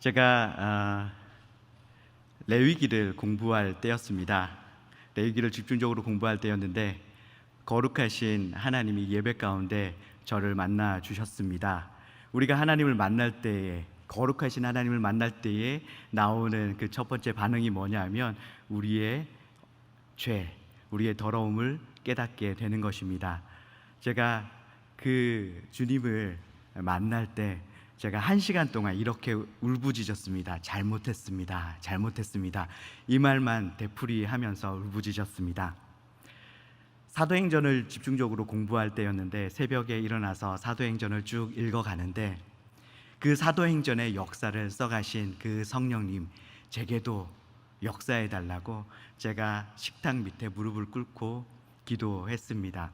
제가 레위기를 공부할 때였습니다. 레위기를 집중적으로 공부할 때였는데 거룩하신 하나님이 예배 가운데 저를 만나 주셨습니다. 우리가 하나님을 만날 때에, 거룩하신 하나님을 만날 때에 나오는 그 첫 번째 반응이 뭐냐면 우리의 죄, 우리의 더러움을 깨닫게 되는 것입니다. 제가 그 주님을 만날 때 제가 1시간 동안 이렇게 울부짖었습니다. 잘못했습니다. 잘못했습니다. 이 말만 되풀이하면서 울부짖었습니다. 사도행전을 집중적으로 공부할 때였는데 새벽에 일어나서 사도행전을 쭉 읽어가는데 그 사도행전의 역사를 써가신 그 성령님, 제게도 역사해달라고 제가 식탁 밑에 무릎을 꿇고 기도했습니다.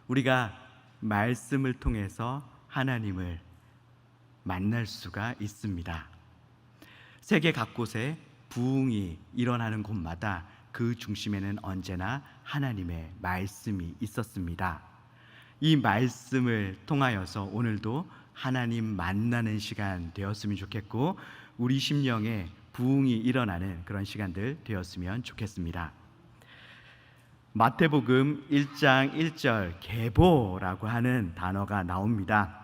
우리가 말씀을 통해서 하나님을 만날 수가 있습니다. 세계 각곳에 부흥이 일어나는 곳마다 그 중심에는 언제나 하나님의 말씀이 있었습니다. 이 말씀을 통하여서 오늘도 하나님 만나는 시간 되었으면 좋겠고 우리 심령에 부흥이 일어나는 그런 시간들 되었으면 좋겠습니다. 마태복음 1장 1절 계보라고 하는 단어가 나옵니다.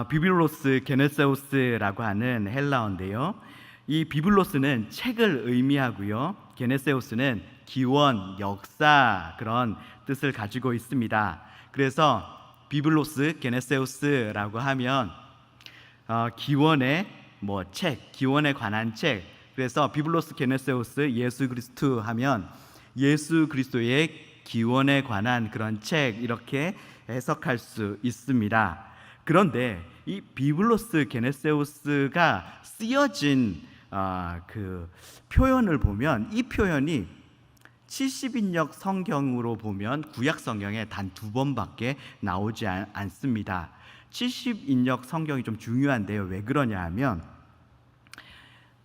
비블로스 게네세우스라고 하는 헬라어인데요, 이 비블로스는 책을 의미하고요, 게네세우스는 기원, 역사 그런 뜻을 가지고 있습니다. 그래서 비블로스 게네세우스라고 하면 기원의 책, 기원에 관한 책. 그래서 비블로스 게네세우스 예수 그리스도 하면 예수 그리스도의 기원에 관한 그런 책, 이렇게 해석할 수 있습니다. 그런데 이 비블로스 게네세우스가 쓰여진 그 표현을 보면 이 표현이 70인역 성경으로 보면 구약 성경에 단 2번밖에 나오지 않습니다. 70인역 성경이 좀 중요한데요. 왜 그러냐 하면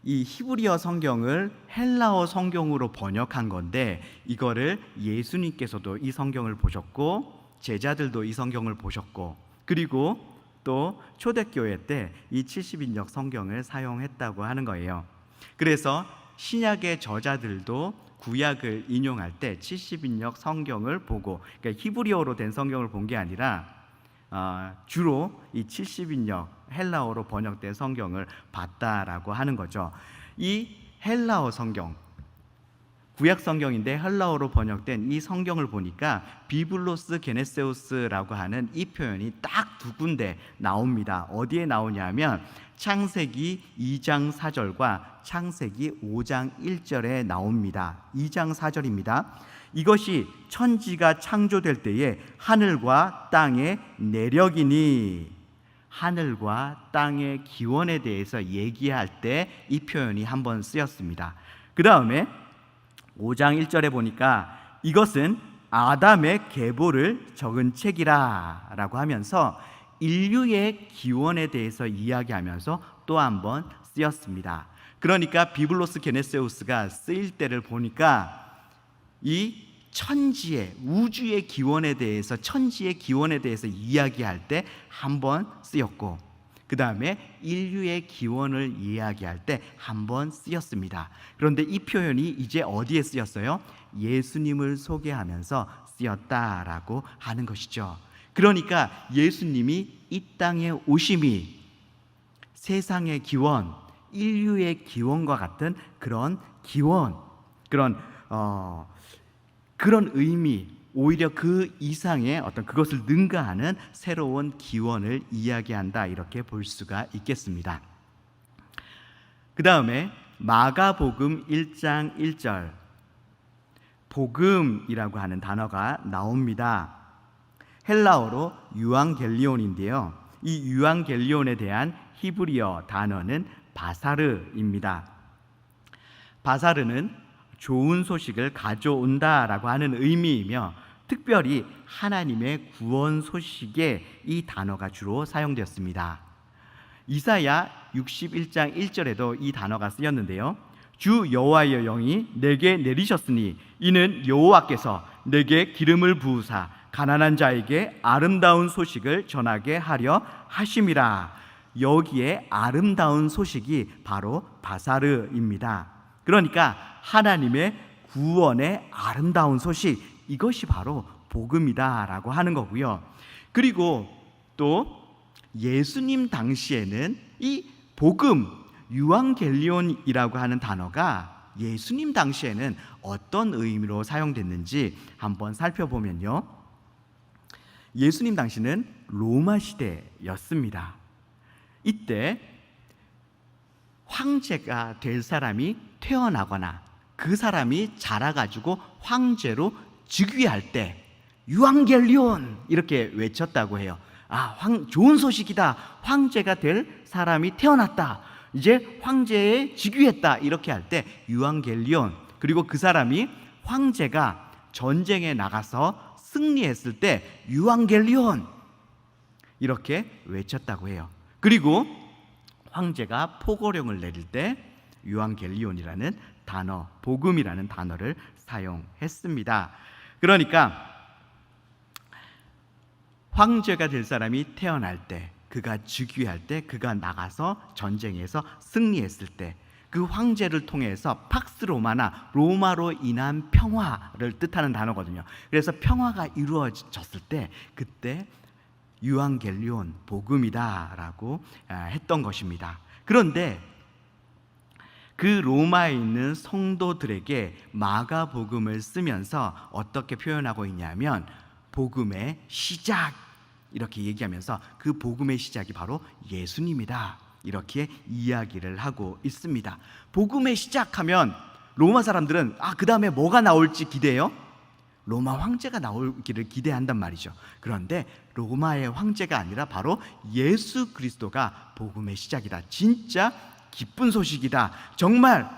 이 히브리어 성경을 헬라어 성경으로 번역한 건데 이거를 예수님께서도 이 성경을 보셨고 제자들도 이 성경을 보셨고 그리고 또 초대교회 때 이 70인역 성경을 사용했다고 하는 거예요. 그래서 신약의 저자들도 구약을 인용할 때 70인역 성경을 보고, 그러니까 히브리어로 된 성경을 본 게 아니라 주로 이 70인역 헬라어로 번역된 성경을 봤다라고 하는 거죠. 이 헬라어 성경, 구약 성경인데 헬라어로 번역된 이 성경을 보니까 비블로스 게네세우스라고 하는 이 표현이 딱 2군데 나옵니다. 어디에 나오냐면 창세기 2장 4절과 창세기 5장 1절에 나옵니다. 2장 4절입니다. 이것이 천지가 창조될 때에 하늘과 땅의 내력이니, 하늘과 땅의 기원에 대해서 얘기할 때 이 표현이 한번 쓰였습니다. 그 다음에 5장 1절에 보니까 이것은 아담의 계보를 적은 책이라 라고 하면서 인류의 기원에 대해서 이야기하면서 또 한번 쓰였습니다. 그러니까 비블로스 게네세우스가 쓰일 때를 보니까 이 천지의, 우주의 기원에 대해서, 천지의 기원에 대해서 이야기할 때 한 번 쓰였고 그 다음에 인류의 기원을 이야기할 때 한 번 쓰였습니다. 그런데 이 표현이 이제 어디에 쓰였어요? 예수님을 소개하면서 쓰였다라고 하는 것이죠. 그러니까 예수님이 이 땅에 오심이 세상의 기원, 인류의 기원과 같은 그런 기원, 그런 의미, 오히려 그 이상의 어떤 그것을 능가하는 새로운 기원을 이야기한다, 이렇게 볼 수가 있겠습니다. 그 다음에 마가복음 1장 1절 복음이라고 하는 단어가 나옵니다. 헬라어로 유앙겔리온인데요, 이 유앙겔리온에 대한 히브리어 단어는 바사르입니다. 바사르는 좋은 소식을 가져온다라고 하는 의미이며 특별히 하나님의 구원 소식에 이 단어가 주로 사용되었습니다. 이사야 61장 1절에도 이 단어가 쓰였는데요, 주 여호와의 영이 내게 내리셨으니 이는 여호와께서 내게 기름을 부으사 가난한 자에게 아름다운 소식을 전하게 하려 하심이라. 여기에 아름다운 소식이 바로 바사르입니다. 그러니까 하나님의 구원의 아름다운 소식, 이것이 바로 복음이다라고 하는 거고요. 그리고 또 예수님 당시에는 이 복음, 유앙겔리온이라고 하는 단어가 예수님 당시에는 어떤 의미로 사용됐는지 한번 살펴보면요, 예수님 당시는 로마 시대였습니다. 이때 황제가 될 사람이 태어나거나 그 사람이 자라가지고 황제로 즉위할 때 유앙겔리온 이렇게 외쳤다고 해요. 좋은 소식이다. 황제가 될 사람이 태어났다. 이제 황제에 즉위했다. 이렇게 할 때 유앙겔리온, 그리고 그 사람이 황제가 전쟁에 나가서 승리했을 때 유앙겔리온 이렇게 외쳤다고 해요. 그리고 황제가 포고령을 내릴 때 유앙겔리온이라는 단어, 복음이라는 단어를 사용했습니다. 그러니까 황제가 될 사람이 태어날 때, 그가 즉위할 때, 그가 나가서 전쟁에서 승리했을 때, 그 황제를 통해서 팍스 로마나 로마로 인한 평화를 뜻하는 단어거든요. 그래서 평화가 이루어졌을 때 그때 유앙겔리온, 복음이다라고 했던 것입니다. 그런데 그 로마에 있는 성도들에게 마가복음을 쓰면서 어떻게 표현하고 있냐면 복음의 시작, 이렇게 얘기하면서 그 복음의 시작이 바로 예수님이다, 이렇게 이야기를 하고 있습니다. 복음의 시작하면 로마 사람들은 그 다음에 뭐가 나올지 기대해요? 로마 황제가 나오기를 기대한단 말이죠. 그런데 로마의 황제가 아니라 바로 예수 그리스도가 복음의 시작이다. 진짜 기쁜 소식이다. 정말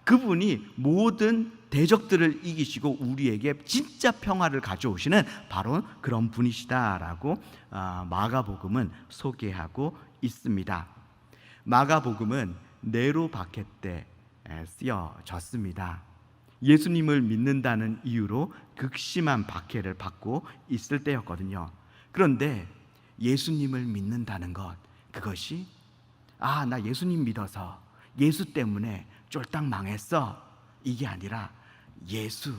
그분이 모든 대적들을 이기시고 우리에게 진짜 평화를 가져오시는 바로 그런 분이시다라고 마가복음은 소개하고 있습니다. 마가복음은 네로 박해 때 쓰여졌습니다. 예수님을 믿는다는 이유로 극심한 박해를 받고 있을 때였거든요. 그런데 예수님을 믿는다는 것, 그것이 나 예수님 믿어서 예수 때문에 쫄딱 망했어, 이게 아니라 예수,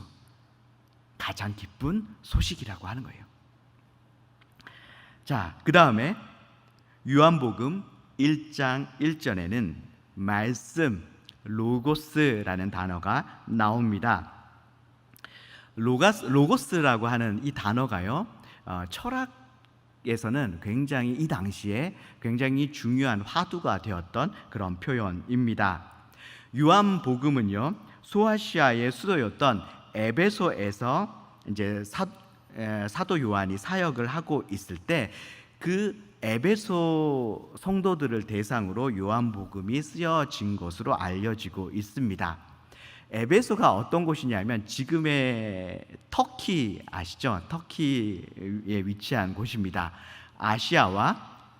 가장 기쁜 소식이라고 하는 거예요. 자, 그 다음에 요한복음 1장 1절에는 말씀, 로고스라는 단어가 나옵니다. 로고스라고 하는 이 단어가요, 철학에서는 굉장히 이 당시에 굉장히 중요한 화두가 되었던 그런 표현입니다. 요한복음은요, 소아시아의 수도였던 에베소에서 이제 사도 요한이 사역을 하고 있을 때 그 에베소 성도들을 대상으로 요한복음이 쓰여진 것으로 알려지고 있습니다. 에베소가 어떤 곳이냐면 지금의 터키 아시죠? 터키에 위치한 곳입니다. 아시아와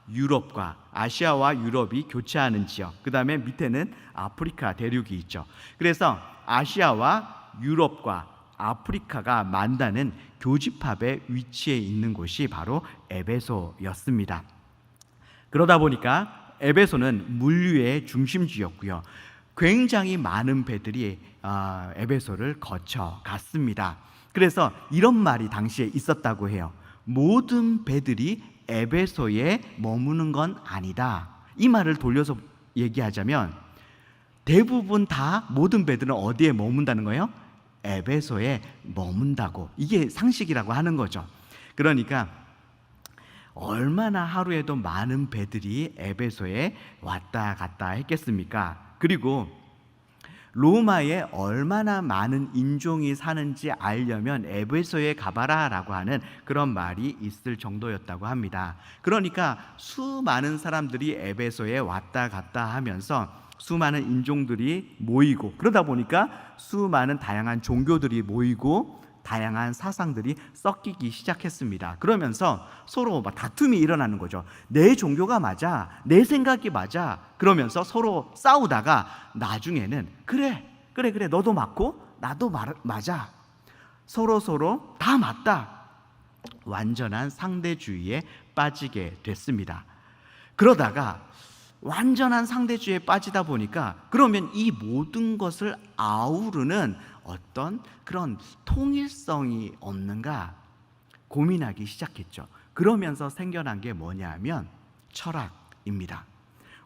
유럽이 교차하는 지역, 그 다음에 밑에는 아프리카 대륙이 있죠. 그래서 아시아와 유럽과 아프리카가 만나는 교집합의 위치에 있는 곳이 바로 에베소였습니다. 그러다 보니까 에베소는 물류의 중심지였고요, 굉장히 많은 배들이 에베소를 거쳐 갔습니다. 그래서 이런 말이 당시에 있었다고 해요. 모든 배들이 에베소에 머무는 건 아니다. 이 말을 돌려서 얘기하자면 대부분 다 모든 배들은 어디에 머문다는 거예요? 에베소에 머문다고. 이게 상식이라고 하는 거죠. 그러니까 얼마나 하루에도 많은 배들이 에베소에 왔다 갔다 했겠습니까? 그리고 로마에 얼마나 많은 인종이 사는지 알려면 에베소에 가봐라 라고 하는 그런 말이 있을 정도였다고 합니다. 그러니까 수많은 사람들이 에베소에 왔다 갔다 하면서 수많은 인종들이 모이고, 그러다 보니까 수많은 다양한 종교들이 모이고 다양한 사상들이 섞이기 시작했습니다. 그러면서 서로 다툼이 일어나는 거죠. 내 종교가 맞아, 내 생각이 맞아, 그러면서 서로 싸우다가 나중에는 그래 너도 맞고 나도 맞아, 서로 다 맞다, 완전한 상대주의에 빠지게 됐습니다. 그러다가 완전한 상대주의에 빠지다 보니까 그러면 이 모든 것을 아우르는 어떤 그런 통일성이 없는가 고민하기 시작했죠. 그러면서 생겨난 게 뭐냐 하면 철학입니다.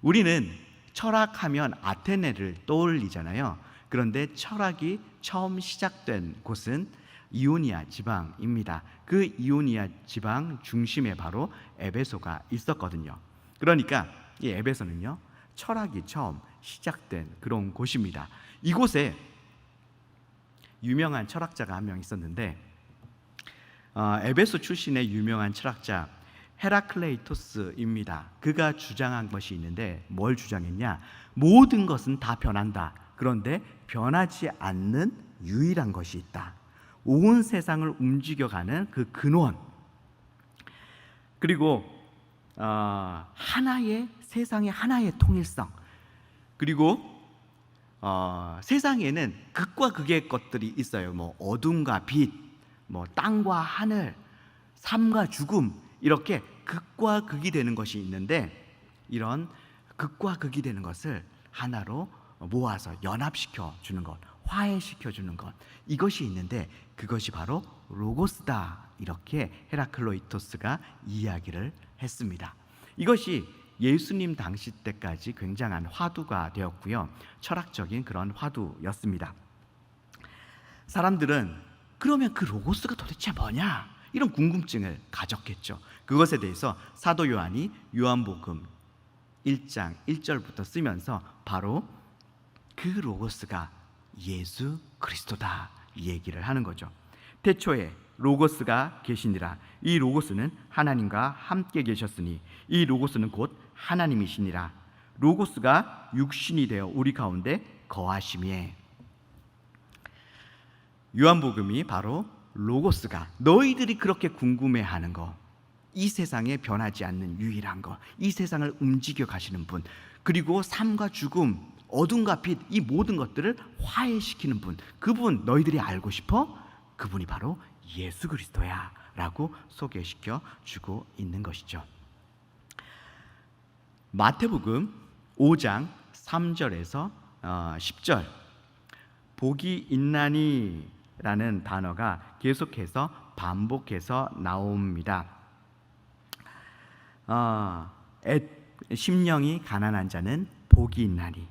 우리는 철학하면 아테네를 떠올리잖아요. 그런데 철학이 처음 시작된 곳은 이오니아 지방입니다. 그 이오니아 지방 중심에 바로 에베소가 있었거든요. 그러니까 이 에베소는요, 철학이 처음 시작된 그런 곳입니다. 이곳에 유명한 철학자가 한 명 있었는데, 에베소 출신의 유명한 철학자 헤라클레이토스입니다. 그가 주장한 것이 있는데 뭘 주장했냐? 모든 것은 다 변한다. 그런데 변하지 않는 유일한 것이 있다. 온 세상을 움직여가는 그 근원, 그리고 하나의 세상의 하나의 통일성, 그리고 세상에는 극과 극의 것들이 있어요. 뭐 어둠과 빛, 뭐 땅과 하늘, 삶과 죽음, 이렇게 극과 극이 되는 것이 있는데 이런 극과 극이 되는 것을 하나로 모아서 연합시켜 주는 것, 화해시켜 주는 것, 이것이 있는데 그것이 바로 로고스다. 이렇게 헤라클레이토스가 이야기를 했습니다. 이것이 예수님 당시 때까지 굉장한 화두가 되었고요, 철학적인 그런 화두였습니다. 사람들은 그러면 그 로고스가 도대체 뭐냐? 이런 궁금증을 가졌겠죠. 그것에 대해서 사도 요한이 요한복음 1장 1절부터 쓰면서 바로 그 로고스가 예수 그리스도다 이 얘기를 하는 거죠. 태초에 로고스가 계시니라. 이 로고스는 하나님과 함께 계셨으니 이 로고스는 곧 하나님이시니라. 로고스가 육신이 되어 우리 가운데 거하심에. 요한복음이 바로 로고스가 너희들이 그렇게 궁금해하는 것, 이 세상에 변하지 않는 유일한 것, 이 세상을 움직여 가시는 분, 그리고 삶과 죽음, 어둠과 빛, 이 모든 것들을 화해시키는 분, 그분 너희들이 알고 싶어? 그분이 바로 예수 그리스도야 라고 소개시켜 주고 있는 것이죠. 마태복음 5장 3절에서 10절, 복이 있나니 라는 단어가 계속해서 반복해서 나옵니다. 심령이 가난한 자는 복이 있나니,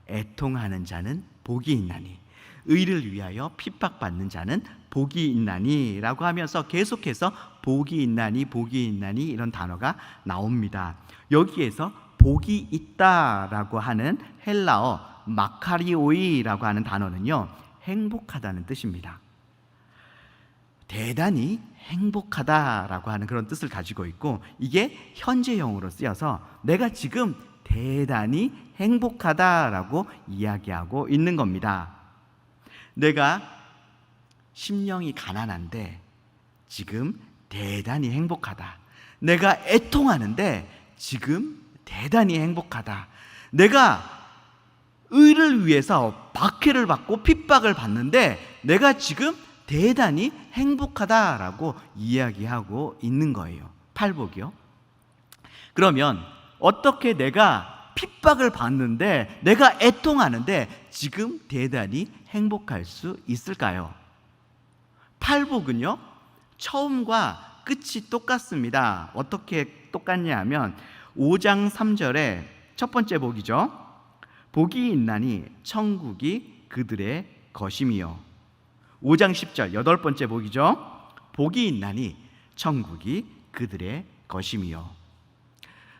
애통하는 자는 복이 있나니, 의를 위하여 핍박받는 자는 복이 있나니 라고 하면서 계속해서 복이 있나니 복이 있나니 이런 단어가 나옵니다. 여기에서 복이 있다라고 하는 헬라어 마카리오이라고 하는 단어는요, 행복하다는 뜻입니다. 대단히 행복하다라고 하는 그런 뜻을 가지고 있고, 이게 현재형으로 쓰여서 내가 지금 대단히 행복하다라고 이야기하고 있는 겁니다. 내가 심령이 가난한데 지금 대단히 행복하다. 내가 애통하는데 지금 대단히 행복하다. 내가 의를 위해서 박해를 받고 핍박을 받는데 내가 지금 대단히 행복하다라고 이야기하고 있는 거예요. 팔복이요. 그러면 어떻게 내가 핍박을 받는데 내가 애통하는데 지금 대단히 행복할 수 있을까요? 팔복은요, 처음과 끝이 똑같습니다. 어떻게 똑같냐 하면 5장 3절에 첫 번째 복이죠. 복이 있나니 천국이 그들의 것임이요. 5장 10절 여덟 번째 복이죠. 복이 있나니 천국이 그들의 것임이요.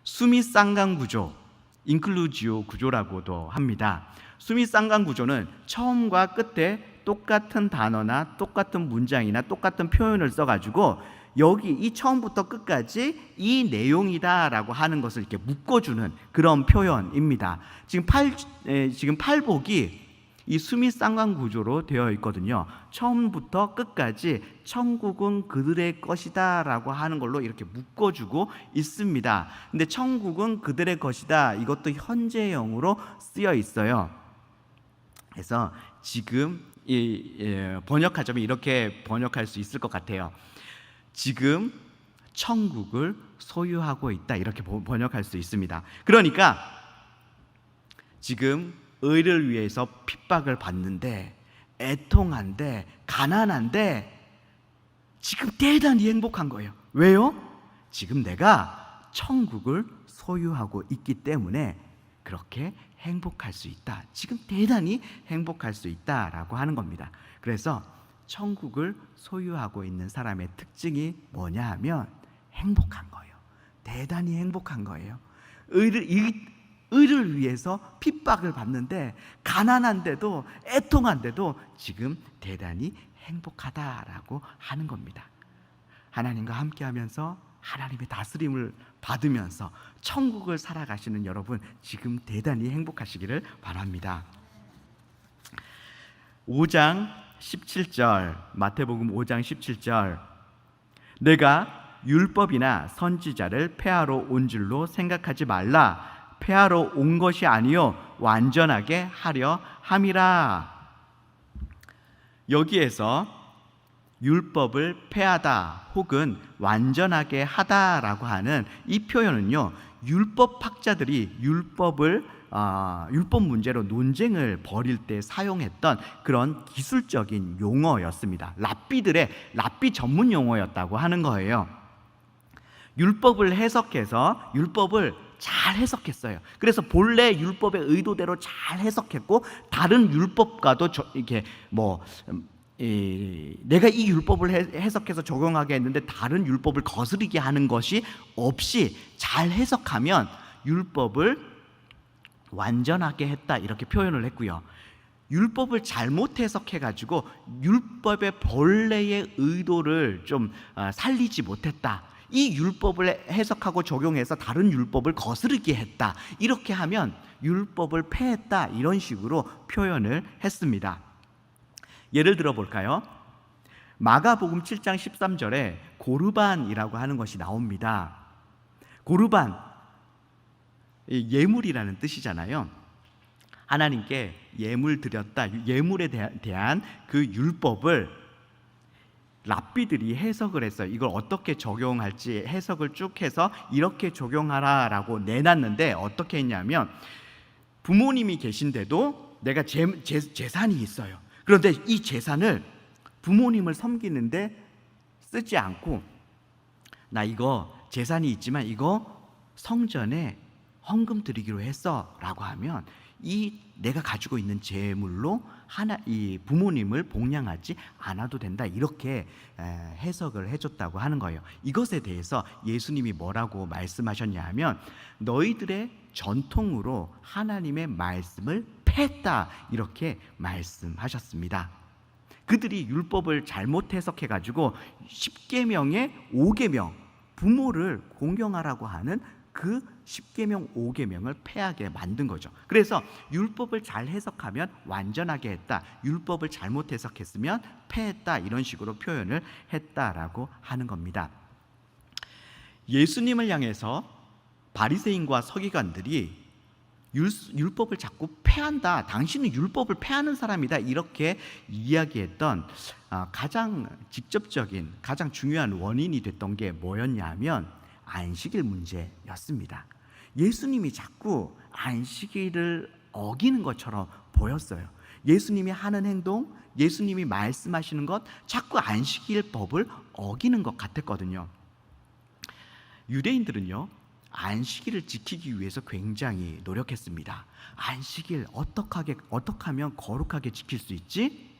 수미 쌍강 구조, 인클루지오 구조라고도 합니다. 수미 쌍강 구조는 처음과 끝에 똑같은 단어나 똑같은 문장이나 똑같은 표현을 써가지고 여기 이 처음부터 끝까지 이 내용이다라고 하는 것을 이렇게 묶어주는 그런 표현입니다. 지금 팔복이 이 수미 쌍강 구조로 되어 있거든요. 처음부터 끝까지 천국은 그들의 것이다 라고 하는 걸로 이렇게 묶어주고 있습니다. 근데 천국은 그들의 것이다, 이것도 현재형으로 쓰여 있어요. 그래서 지금 번역하자면 이렇게 번역할 수 있을 것 같아요. 지금 천국을 소유하고 있다, 이렇게 번역할 수 있습니다. 그러니까 지금 의를 위해서 핍박을 받는데, 애통한데, 가난한데 지금 대단히 행복한 거예요. 왜요? 지금 내가 천국을 소유하고 있기 때문에 그렇게 행복할 수 있다. 지금 대단히 행복할 수 있다라고 하는 겁니다. 그래서 천국을 소유하고 있는 사람의 특징이 뭐냐 하면 행복한 거예요. 대단히 행복한 거예요. 의를 위해서 핍박을 받는데, 가난한데도 애통한데도 지금 대단히 행복하다라고 하는 겁니다. 하나님과 함께하면서 하나님의 다스림을 받으면서 천국을 살아가시는 여러분, 지금 대단히 행복하시기를 바랍니다. 5장 17절, 마태복음 5장 17절, 내가 율법이나 선지자를 폐하러 온 줄로 생각하지 말라. 폐하러 온 것이 아니요 완전하게 하려 함이라. 여기에서 율법을 폐하다 혹은 완전하게 하다라고 하는 이 표현은요, 율법학자들이 율법 문제로 논쟁을 벌일 때 사용했던 그런 기술적인 용어였습니다. 랍비 전문 용어였다고 하는 거예요. 율법을 해석해서 율법을 잘 해석했어요. 그래서 본래 율법의 의도대로 잘 해석했고, 다른 율법과도 이렇게 내가 이 율법을 해석해서 적용하게 했는데 다른 율법을 거스르게 하는 것이 없이 잘 해석하면 율법을 완전하게 했다, 이렇게 표현을 했고요. 율법을 잘못 해석해가지고 율법의 본래의 의도를 좀 살리지 못했다, 이 율법을 해석하고 적용해서 다른 율법을 거스르게 했다, 이렇게 하면 율법을 폐했다, 이런 식으로 표현을 했습니다. 예를 들어 볼까요? 마가복음 7장 13절에 고르반이라고 하는 것이 나옵니다. 고르반, 예물이라는 뜻이잖아요. 하나님께 예물 드렸다, 예물에 대한 그 율법을 랍비들이 해석을 했어요. 이걸 어떻게 적용할지 해석을 쭉 해서 이렇게 적용하라라고 내놨는데, 어떻게 했냐면, 부모님이 계신데도 내가 재산이 있어요. 그런데 이 재산을 부모님을 섬기는데 쓰지 않고, 나 이거 재산이 있지만 이거 성전에 헌금 드리기로 했어 라고 하면, 이 내가 가지고 있는 재물로 이 부모님을 복양하지 않아도 된다, 이렇게 해석을 해줬다고 하는 거예요. 이것에 대해서 예수님이 뭐라고 말씀하셨냐 하면, 너희들의 전통으로 하나님의 말씀을 폐했다, 이렇게 말씀하셨습니다. 그들이 율법을 잘못 해석해가지고 10계명의 5계명, 부모를 공경하라고 하는 그 10계명 5계명을 폐하게 만든 거죠. 그래서 율법을 잘 해석하면 완전하게 했다, 율법을 잘못 해석했으면 폐했다, 이런 식으로 표현을 했다라고 하는 겁니다. 예수님을 향해서 바리새인과 서기관들이 율법을 자꾸 폐한다, 당신은 율법을 폐하는 사람이다, 이렇게 이야기했던 가장 직접적인, 가장 중요한 원인이 됐던 게 뭐였냐 하면 안식일 문제였습니다. 예수님이 자꾸 안식일을 어기는 것처럼 보였어요. 예수님이 하는 행동, 예수님이 말씀하시는 것, 자꾸 안식일법을 어기는 것 같았거든요. 유대인들은요, 안식일을 지키기 위해서 굉장히 노력했습니다. 안식일 어떻게 하면 거룩하게 지킬 수 있지?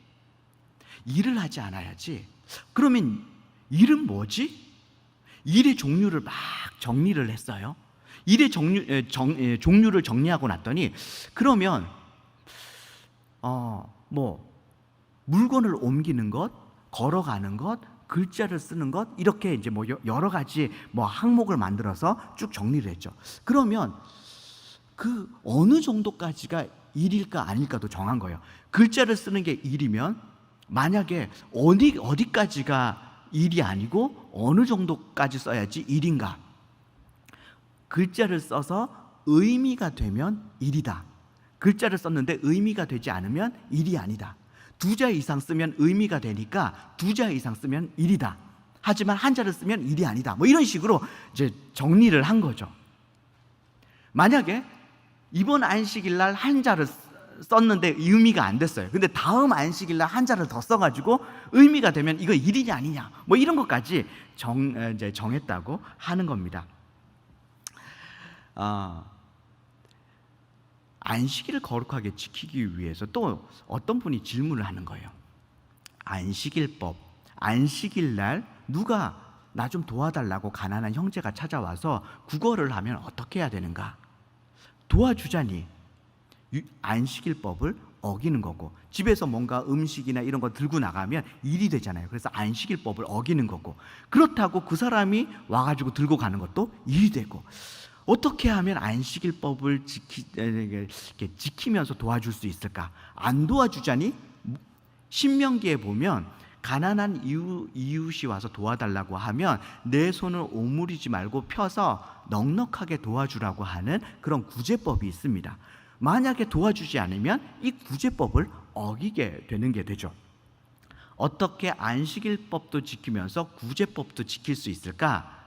일을 하지 않아야지. 그러면 일은 뭐지? 일의 종류를 막 정리를 했어요. 일의 종류를 정리하고 났더니, 그러면 물건을 옮기는 것, 걸어가는 것, 글자를 쓰는 것, 이렇게 이제 여러 가지 항목을 만들어서 쭉 정리를 했죠. 그러면 그 어느 정도까지가 일일까 아닐까도 정한 거예요. 글자를 쓰는 게 일이면 만약에 어디까지가 일이 아니고 어느 정도까지 써야지 일인가? 글자를 써서 의미가 되면 일이다. 글자를 썼는데 의미가 되지 않으면 일이 아니다. 2자 이상 쓰면 의미가 되니까 2자 이상 쓰면 일이다. 하지만 한자를 쓰면 일이 아니다. 이런 식으로 이제 정리를 한 거죠. 만약에 이번 안식일 날 한자를 썼는데 의미가 안 됐어요. 근데 다음 안식일 날 한자를 더 써가지고 의미가 되면 이거 일이냐 아니냐 뭐 이런 것까지 이제 정했다고 하는 겁니다. 안식일을 거룩하게 지키기 위해서 또 어떤 분이 질문을 하는 거예요. 안식일법, 안식일 날 누가 나 좀 도와달라고 가난한 형제가 찾아와서 구걸을 하면 어떻게 해야 되는가? 도와주자니 안식일법을 어기는 거고, 집에서 뭔가 음식이나 이런 거 들고 나가면 일이 되잖아요. 그래서 안식일법을 어기는 거고, 그렇다고 그 사람이 와가지고 들고 가는 것도 일이 되고, 어떻게 하면 안식일법을 지키면서 도와줄 수 있을까? 안 도와주자니 신명기에 보면 가난한 이웃이 와서 도와달라고 하면 내 손을 오므리지 말고 펴서 넉넉하게 도와주라고 하는 그런 구제법이 있습니다. 만약에 도와주지 않으면 이 구제법을 어기게 되는 게 되죠. 어떻게 안식일법도 지키면서 구제법도 지킬 수 있을까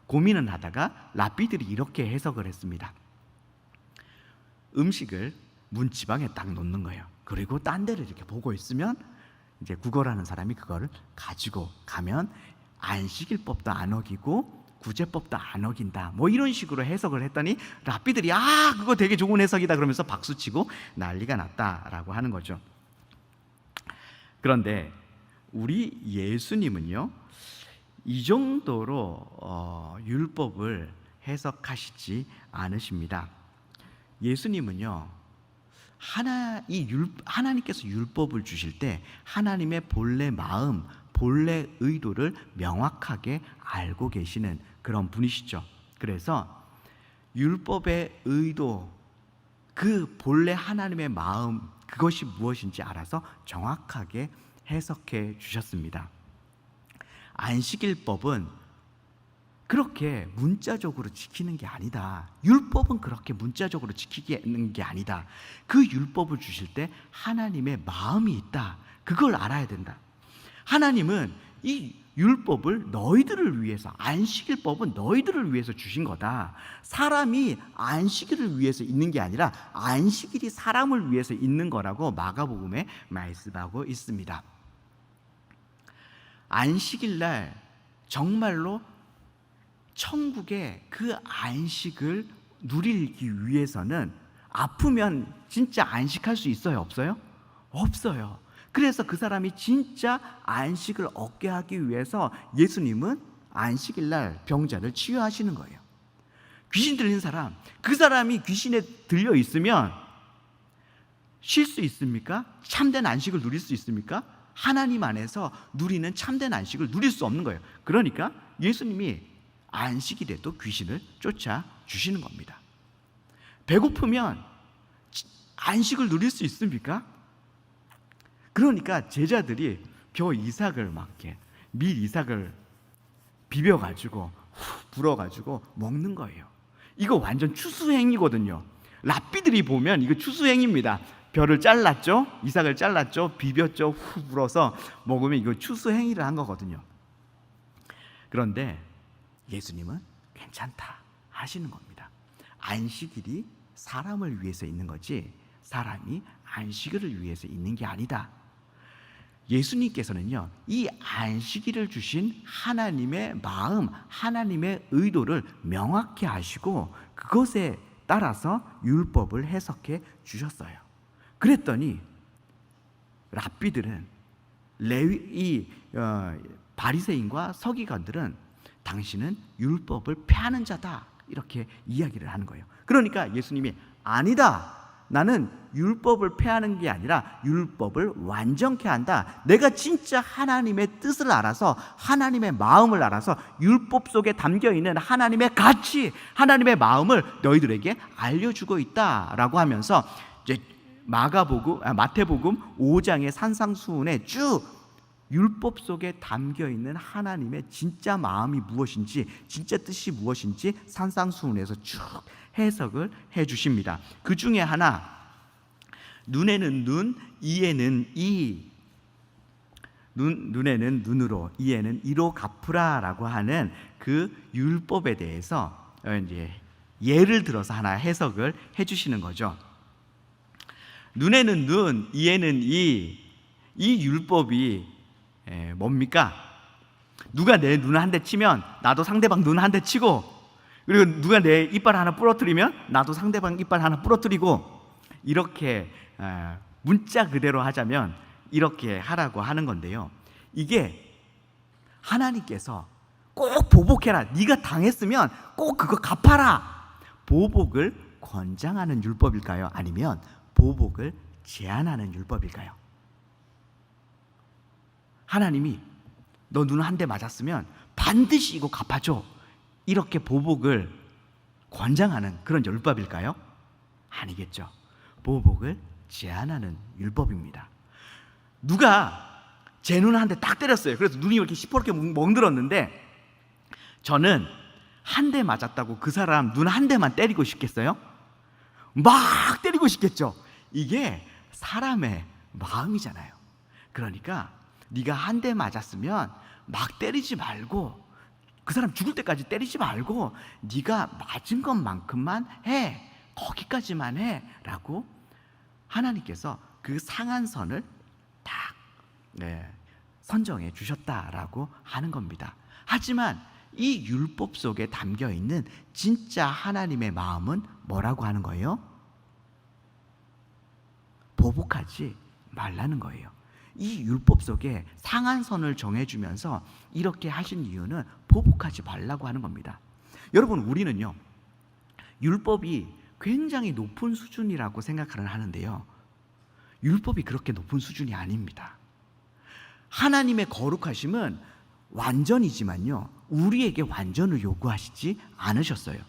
고민을 하다가 랍비들이 이렇게 해석을 했습니다. 음식을 문지방에 딱 놓는 거예요. 그리고 딴 데를 이렇게 보고 있으면 이제 구걸하는 사람이 그거를 가지고 가면 안식일법도 안 어기고 구제법도 안 어긴다, 뭐 이런 식으로 해석을 했더니 랍비들이 그거 되게 좋은 해석이다 그러면서 박수치고 난리가 났다라고 하는 거죠. 그런데 우리 예수님은요, 이 정도로 율법을 해석하시지 않으십니다. 예수님은요, 하나님께서 율법을 주실 때 하나님의 본래 마음, 본래 의도를 명확하게 알고 계시는 그런 분이시죠. 그래서 율법의 의도, 그 본래 하나님의 마음, 그것이 무엇인지 알아서 정확하게 해석해 주셨습니다. 안식일법은 그렇게 문자적으로 지키는 게 아니다. 율법은 그렇게 문자적으로 지키는 게 아니다. 그 율법을 주실 때 하나님의 마음이 있다. 그걸 알아야 된다. 하나님은 이 율법을 너희들을 위해서, 안식일법은 너희들을 위해서 주신 거다. 사람이 안식일을 위해서 있는 게 아니라 안식일이 사람을 위해서 있는 거라고 마가복음에 말씀하고 있습니다. 안식일 날 정말로 천국의 그 안식을 누리기 위해서는 아프면 진짜 안식할 수 있어요? 없어요? 없어요. 그래서 그 사람이 진짜 안식을 얻게 하기 위해서 예수님은 안식일 날 병자를 치유하시는 거예요. 귀신 들린 사람, 그 사람이 귀신에 들려 있으면 쉴 수 있습니까? 참된 안식을 누릴 수 있습니까? 하나님 안에서 누리는 참된 안식을 누릴 수 없는 거예요. 그러니까 예수님이 안식일에도 귀신을 쫓아주시는 겁니다. 배고프면 안식을 누릴 수 있습니까? 그러니까 제자들이 겨우 이삭을 밀 이삭을 비벼가지고 불어가지고 먹는 거예요. 이거 완전 추수행위거든요. 랍비들이 보면 이거 추수행위입니다. 벼를 잘랐죠, 이삭을 잘랐죠, 비볐죠, 후 불어서 먹으면 이거 추수행위를 한 거거든요. 그런데 예수님은 괜찮다 하시는 겁니다. 안식일이 사람을 위해서 있는 거지 사람이 안식일을 위해서 있는 게 아니다. 예수님께서는요, 이 안식일을 주신 하나님의 마음, 하나님의 의도를 명확히 아시고 그것에 따라서 율법을 해석해 주셨어요. 그랬더니 랍비들은 바리새인과 서기관들은 당신은 율법을 폐하는 자다, 이렇게 이야기를 하는 거예요. 그러니까 예수님이 아니다, 나는 율법을 폐하는 게 아니라 율법을 완전케 한다. 내가 진짜 하나님의 뜻을 알아서, 하나님의 마음을 알아서 율법 속에 담겨있는 하나님의 가치, 하나님의 마음을 너희들에게 알려주고 있다라고 하면서 이제 마태복음 5장의 산상수훈에 쭉 율법 속에 담겨있는 하나님의 진짜 마음이 무엇인지, 진짜 뜻이 무엇인지 산상수훈에서 쭉 해석을 해주십니다. 그 중에 하나, 눈에는 눈, 이에는 이, 눈에는 눈으로, 이에는 이로 갚으라라고 하는 그 율법에 대해서 이제 예를 들어서 하나 해석을 해주시는 거죠. 눈에는 눈, 이에는 이 율법이 뭡니까? 누가 내 눈 한 대 치면 나도 상대방 눈 한 대 치고, 그리고 누가 내 이빨 하나 부러뜨리면 나도 상대방 이빨 하나 부러뜨리고, 이렇게 문자 그대로 하자면 이렇게 하라고 하는 건데요. 이게 하나님께서 꼭 보복해라, 네가 당했으면 꼭 그거 갚아라, 보복을 권장하는 율법일까요? 아니면 보복을 제한하는 율법일까요? 하나님이 너 눈 한 대 맞았으면 반드시 이거 갚아줘, 이렇게 보복을 권장하는 그런 율법일까요? 아니겠죠. 보복을 제한하는 율법입니다. 누가 제 눈 한 대 딱 때렸어요. 그래서 눈이 이렇게 시퍼렇게 멍들었는데, 저는 한 대 맞았다고 그 사람 눈 한 대만 때리고 싶겠어요? 막 때리고 싶겠죠. 이게 사람의 마음이잖아요. 그러니까 네가 한 대 맞았으면 막 때리지 말고, 그 사람 죽을 때까지 때리지 말고 네가 맞은 것만큼만 해, 거기까지만 해 라고 하나님께서 그 상한선을 딱 선정해 주셨다라고 하는 겁니다. 하지만 이 율법 속에 담겨 있는 진짜 하나님의 마음은 뭐라고 하는 거예요? 보복하지 말라는 거예요. 이 율법 속에 상한선을 정해주면서 이렇게 하신 이유는 보복하지 말라고 하는 겁니다. 여러분, 우리는요, 율법이 굉장히 높은 수준이라고 생각을 하는데요, 율법이 그렇게 높은 수준이 아닙니다. 하나님의 거룩하심은 완전이지만요, 우리에게 완전을 요구하시지 않으셨어요.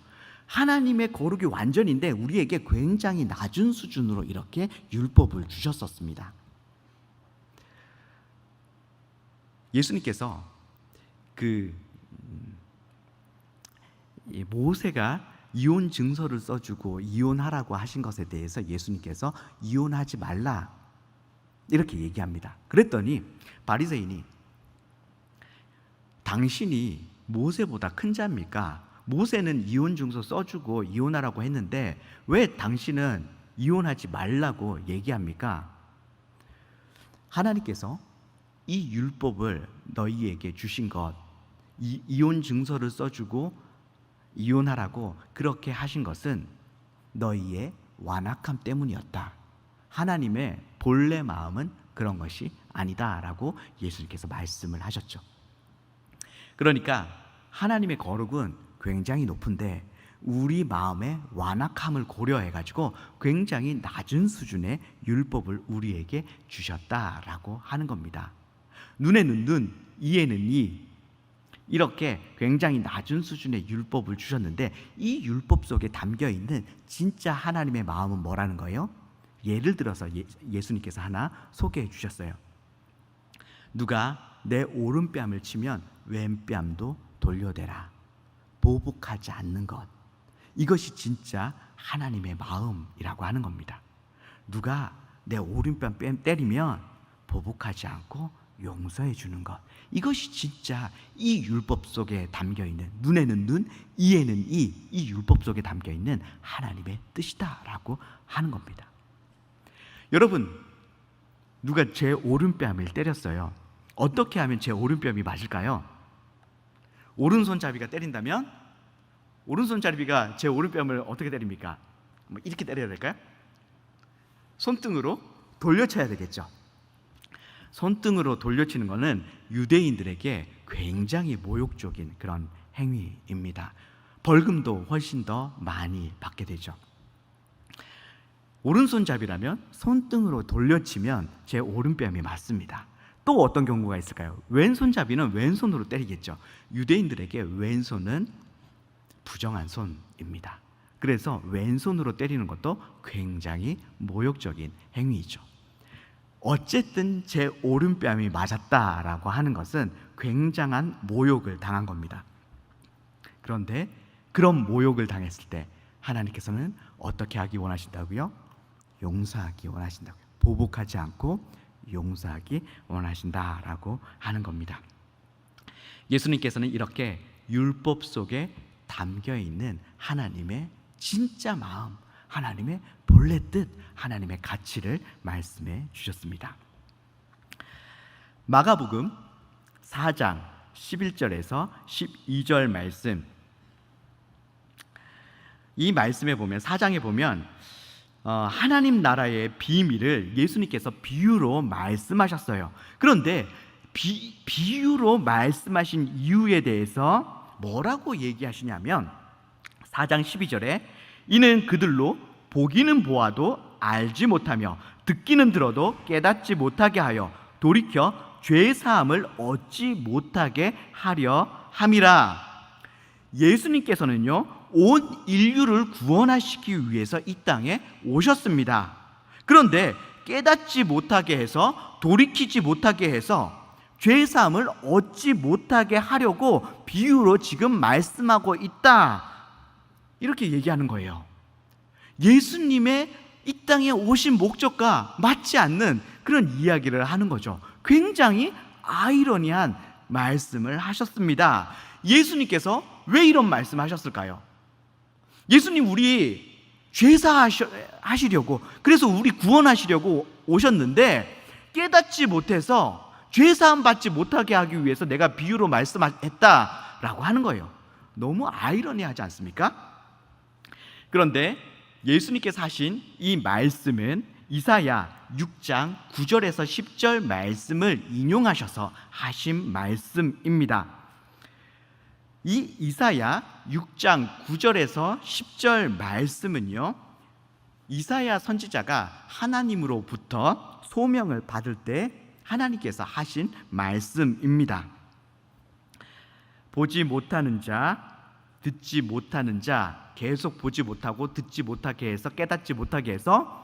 하나님의 거룩이 완전인데 우리에게 굉장히 낮은 수준으로 이렇게 율법을 주셨었습니다. 예수님께서 모세가 이혼 증서를 써주고 이혼하라고 하신 것에 대해서 예수님께서 이혼하지 말라 이렇게 얘기합니다. 그랬더니 바리새인이 당신이 모세보다 큰 자입니까? 모세는 이혼 증서 써주고 이혼하라고 했는데 왜 당신은 이혼하지 말라고 얘기합니까? 하나님께서 이 율법을 너희에게 주신 것, 이혼 증서를 써주고 이혼하라고 그렇게 하신 것은 너희의 완악함 때문이었다. 하나님의 본래 마음은 그런 것이 아니다라고 예수님께서 말씀을 하셨죠. 그러니까 하나님의 거룩은 굉장히 높은데 우리 마음의 완악함을 고려해가지고 굉장히 낮은 수준의 율법을 우리에게 주셨다라고 하는 겁니다. 눈에는 눈, 이에는 이, 이렇게 굉장히 낮은 수준의 율법을 주셨는데 이 율법 속에 담겨있는 진짜 하나님의 마음은 뭐라는 거예요? 예를 들어서 예수님께서 하나 소개해 주셨어요. 누가 내 오른뺨을 치면 왼뺨도 돌려대라. 보복하지 않는 것, 이것이 진짜 하나님의 마음이라고 하는 겁니다. 누가 내 오른뺨 때리면 보복하지 않고 용서해 주는 것, 이것이 진짜 이 율법 속에 담겨있는, 눈에는 눈, 이에는 이 율법 속에 담겨있는 하나님의 뜻이다라고 하는 겁니다. 여러분, 누가 제 오른뺨을 때렸어요. 어떻게 하면 제 오른뺨이 맞을까요? 오른손잡이가 때린다면 오른손잡이가 제 오른뺨을 어떻게 때립니까? 이렇게 때려야 될까요? 손등으로 돌려쳐야 되겠죠. 손등으로 돌려치는 것은 유대인들에게 굉장히 모욕적인 그런 행위입니다. 벌금도 훨씬 더 많이 받게 되죠. 오른손잡이라면 손등으로 돌려치면 제 오른뺨이 맞습니다. 또 어떤 경우가 있을까요? 왼손잡이는 왼손으로 때리겠죠. 유대인들에게 왼손은 부정한 손입니다. 그래서 왼손으로 때리는 것도 굉장히 모욕적인 행위이죠. 어쨌든 제 오른뺨이 맞았다라고 하는 것은 굉장한 모욕을 당한 겁니다. 그런데 그런 모욕을 당했을 때 하나님께서는 어떻게 하기 원하신다고요? 용서하기 원하신다고요. 보복하지 않고 용서하기 원하신다라고 하는 겁니다. 예수님께서는 이렇게 율법 속에 담겨 있는 하나님의 진짜 마음, 하나님의 본래 뜻, 하나님의 가치를 말씀해 주셨습니다. 마가복음 4장 11절에서 12절 말씀, 이 말씀에 보면 4장에 보면 하나님 나라의 비밀을 예수님께서 비유로 말씀하셨어요. 그런데 비유로 말씀하신 이유에 대해서 뭐라고 얘기하시냐면 4장 12절에 이는 그들로 보기는 보아도 알지 못하며 듣기는 들어도 깨닫지 못하게 하여 돌이켜 죄 사함을 얻지 못하게 하려 함이라. 예수님께서는요, 온 인류를 구원하시기 위해서 이 땅에 오셨습니다. 그런데 깨닫지 못하게 해서, 돌이키지 못하게 해서 죄 사함을 얻지 못하게 하려고 비유로 지금 말씀하고 있다, 이렇게 얘기하는 거예요. 예수님의 이 땅에 오신 목적과 맞지 않는 그런 이야기를 하는 거죠. 굉장히 아이러니한 말씀을 하셨습니다. 예수님께서 왜 이런 말씀하셨을까요? 예수님 우리 죄사하시려고, 그래서 우리 구원하시려고 오셨는데 깨닫지 못해서 죄사함 받지 못하게 하기 위해서 내가 비유로 말씀했다라고 하는 거예요. 너무 아이러니하지 않습니까? 그런데 예수님께서 하신 이 말씀은 이사야 6장 9절에서 10절 말씀을 인용하셔서 하신 말씀입니다. 이 이사야 6장 9절에서 10절 말씀은요, 이사야 선지자가 하나님으로부터 소명을 받을 때 하나님께서 하신 말씀입니다. 보지 못하는 자, 듣지 못하는 자, 계속 보지 못하고 듣지 못하게 해서, 깨닫지 못하게 해서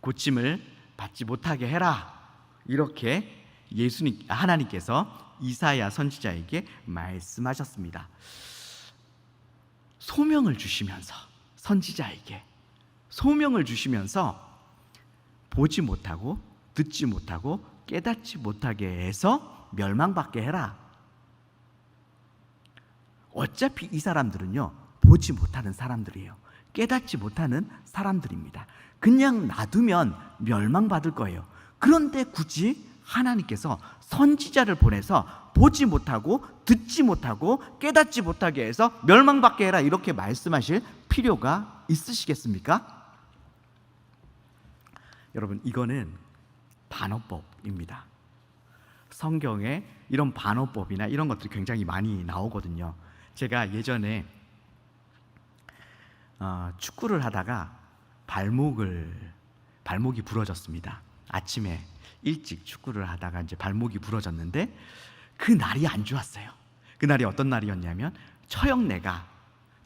고침을 받지 못하게 해라, 이렇게 하나님께서 이사야 선지자에게 말씀하셨습니다. 소명을 주시면서, 선지자에게 소명을 주시면서 보지 못하고 듣지 못하고 깨닫지 못하게 해서 멸망받게 해라. 어차피 이 사람들은요, 보지 못하는 사람들이에요. 깨닫지 못하는 사람들입니다. 그냥 놔두면 멸망받을 거예요. 그런데 굳이 하나님께서 선지자를 보내서 보지 못하고 듣지 못하고 깨닫지 못하게 해서 멸망받게 해라, 이렇게 말씀하실 필요가 있으시겠습니까? 여러분, 이거는 반어법입니다. 성경에 이런 반어법이나 이런 것들이 굉장히 많이 나오거든요. 제가 예전에 축구를 하다가 발목이 부러졌습니다. 아침에 일찍 축구를 하다가 이제 발목이 부러졌는데 그 날이 안 좋았어요. 그 날이 어떤 날이었냐면 처형내가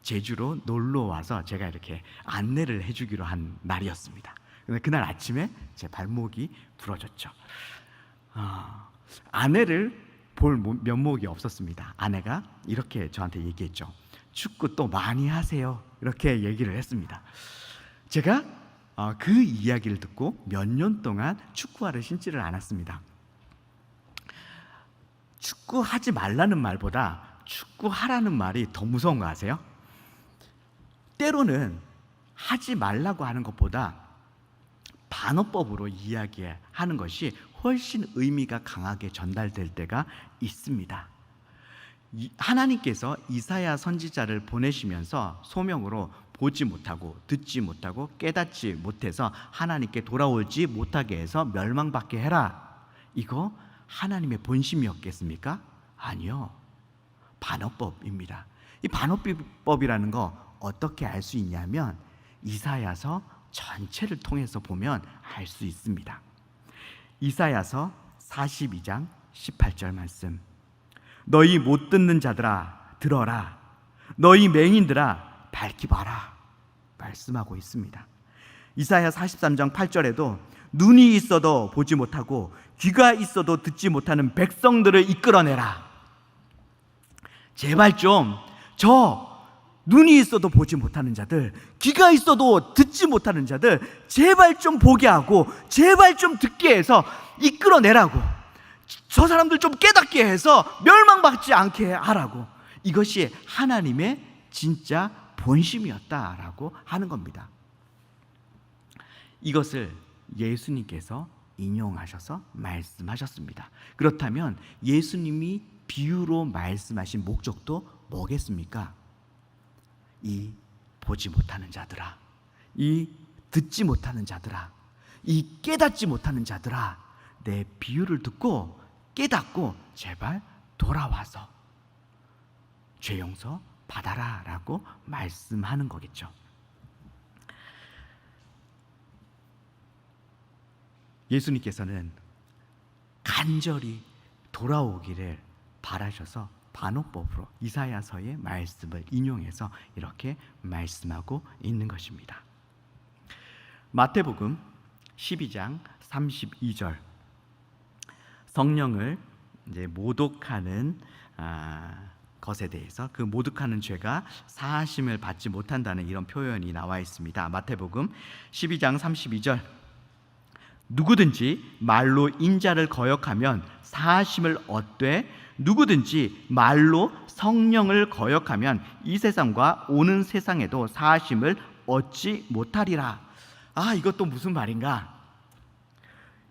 제주로 놀러 와서 제가 이렇게 안내를 해주기로 한 날이었습니다. 근데 그날 아침에 제 발목이 부러졌죠. 아내를 볼 면목이 없었습니다. 아내가 이렇게 저한테 얘기했죠. 축구 또 많이 하세요, 이렇게 얘기를 했습니다. 제가 그 이야기를 듣고 몇 년 동안 축구화를 신지를 않았습니다. 축구하지 말라는 말보다 축구하라는 말이 더 무서운 거 아세요? 때로는 하지 말라고 하는 것보다 반어법으로 이야기하는 것이 훨씬 의미가 강하게 전달될 때가 있습니다. 하나님께서 이사야 선지자를 보내시면서 소명으로 보지 못하고 듣지 못하고 깨닫지 못해서 하나님께 돌아오지 못하게 해서 멸망받게 해라, 이거 하나님의 본심이었겠습니까? 아니요, 반어법입니다. 이 반어법이라는 거 어떻게 알 수 있냐면 이사야서 전체를 통해서 보면 알 수 있습니다. 이사야서 42장 18절 말씀, 너희 못 듣는 자들아 들어라, 너희 맹인들아 밝히 봐라, 말씀하고 있습니다. 이사야 43장 8절에도 눈이 있어도 보지 못하고 귀가 있어도 듣지 못하는 백성들을 이끌어내라. 제발 좀 눈이 있어도 보지 못하는 자들, 귀가 있어도 듣지 못하는 자들 제발 좀 보게 하고 제발 좀 듣게 해서 이끌어내라고, 저 사람들 좀 깨닫게 해서 멸망받지 않게 하라고. 이것이 하나님의 진짜 본심이었다라고 하는 겁니다. 이것을 예수님께서 인용하셔서 말씀하셨습니다. 그렇다면 예수님이 비유로 말씀하신 목적도 뭐겠습니까? 이 보지 못하는 자들아, 이 듣지 못하는 자들아, 이 깨닫지 못하는 자들아, 내 비유를 듣고 깨닫고 제발 돌아와서 죄 용서 받아라 라고 말씀하는 거겠죠. 예수님께서는 간절히 돌아오기를 바라셔서 반어법으로 이사야서의 말씀을 인용해서 이렇게 말씀하고 있는 것입니다. 마태복음 12장 32절, 성령을 이제 모독하는 것에 대해서 그 모독하는 죄가 사하심을 받지 못한다는 이런 표현이 나와 있습니다. 마태복음 12장 32절, 누구든지 말로 인자를 거역하면 사하심을 얻되 누구든지 말로 성령을 거역하면 이 세상과 오는 세상에도 사하심을 얻지 못하리라. 이것도 무슨 말인가?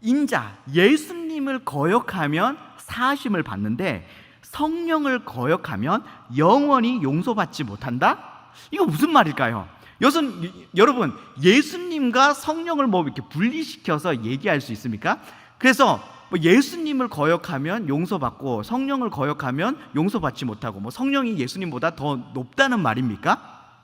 인자, 예수님을 거역하면 사하심을 받는데 성령을 거역하면 영원히 용서받지 못한다? 이거 무슨 말일까요? 여러분, 예수님과 성령을 이렇게 분리시켜서 얘기할 수 있습니까? 그래서 예수님을 거역하면 용서받고 성령을 거역하면 용서받지 못하고 성령이 예수님보다 더 높다는 말입니까?